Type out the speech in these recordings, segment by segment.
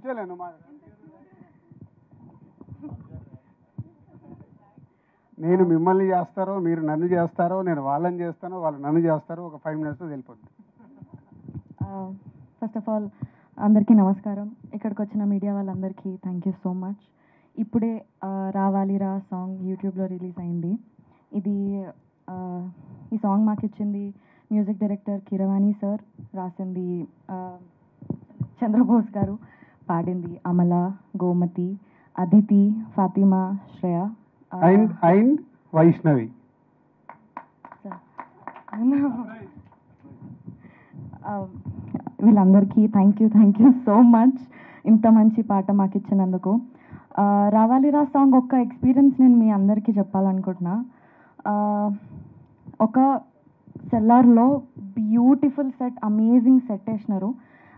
కూర్చోలేను మా నేను మిమ్మల్ని చేస్తారో మీరు నన్ను చేస్తారో నేను వాళ్ళని చేస్తానో వాళ్ళు నన్ను చేస్తారో ఒక 5 minutes వెళ్ళిపోద్ది. ఫస్ట్ ఆఫ్ ఆల్ అందరికీ నమస్కారం. ఇక్కడికి వచ్చిన మీడియా వాళ్ళందరికీ థ్యాంక్ యూ సో మచ్. ఇప్పుడే రావాలిరా సాంగ్ యూట్యూబ్లో రిలీజ్ అయింది. ఈ సాంగ్ మాకు ఇచ్చింది మ్యూజిక్ డైరెక్టర్ కీరవాణి సార్, రాసింది చంద్రబోస్ గారు, పాడింది అమల, గోమతి, అదితి, ఫాతిమా, శ్రేయ అండ్ వైష్ణవి. వీళ్ళందరికీ థ్యాంక్ యూ సో మచ్ ఇంత మంచి పాట మాకు ఇచ్చినందుకు. రావాలిరా సాంగ్ ఒక్క ఎక్స్పీరియన్స్ నేను మీ అందరికీ చెప్పాలనుకుంటున్నా. ఒక సెల్లార్లో బ్యూటిఫుల్ సెట్, అమేజింగ్ సెట్ వేసినారు.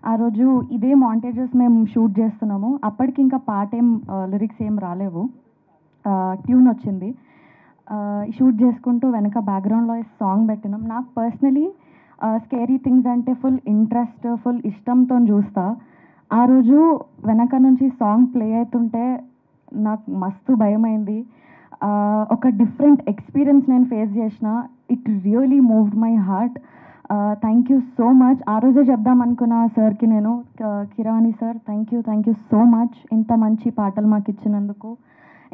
ఆ రోజు ఇదే మాంటేజెస్ మేము షూట్ చేస్తున్నాము. అప్పటికి ఇంకా పాట లిరిక్స్ ఏం రాలేవు, ట్యూన్ వచ్చింది. షూట్ చేసుకుంటూ వెనక బ్యాక్గ్రౌండ్లో సాంగ్ పెట్టినాం. నాకు పర్సనలీ స్కేరీ థింగ్స్ అంటే ఫుల్ ఇంట్రెస్ట్, ఫుల్ ఇష్టంతో చూస్తా. ఆ రోజు వెనక నుంచి సాంగ్ ప్లే అవుతుంటే నాకు మస్తు భయమైంది. ఒక డిఫరెంట్ ఎక్స్పీరియన్స్ నేను ఫేస్ చేసిన. It really moved my heart. Thank you so much. ఆ రోజే చెప్దాం అనుకున్న సార్కి నేను, Keeravani sir thank you so much ఇంత మంచి పాటలు మాకు ఇచ్చినందుకు.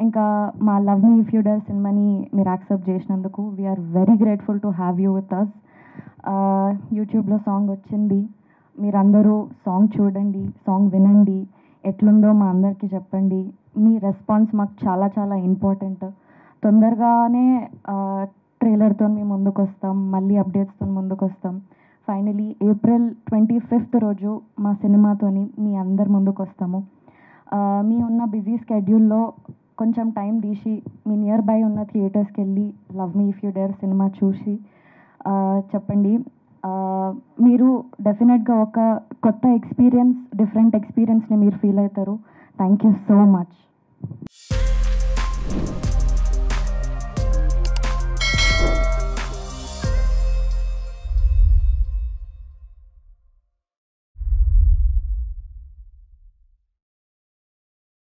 ఇంకా మా love me if you dare సినిమాని మీరు యాక్సెప్ట్ చేసినందుకు we are very grateful to have you with us. యూట్యూబ్లో సాంగ్ వచ్చింది, మీరందరూ సాంగ్ చూడండి, సాంగ్ వినండి, ఎట్లుందో మా అందరికీ చెప్పండి. మీ రెస్పాన్స్ మాకు చాలా చాలా ఇంపార్టెంట్. తొందరగానే ట్రైలర్తో మేము ముందుకు వస్తాం, మళ్ళీ అప్డేట్స్తో ముందుకు వస్తాం. ఫైనలీ April 25th రోజు మా సినిమాతోని మీ అందరి ముందుకు వస్తాము. మీ ఉన్న బిజీ స్కెడ్యూల్లో కొంచెం టైం తీసి మీ నియర్ బై ఉన్న థియేటర్స్కి వెళ్ళి love me if you dare cinema చూసి చెప్పండి. మీరు డెఫినెట్గా ఒక కొత్త ఎక్స్పీరియన్స్, డిఫరెంట్ ఎక్స్పీరియన్స్ని మీరు ఫీల్ అవుతారు. Thank you so much.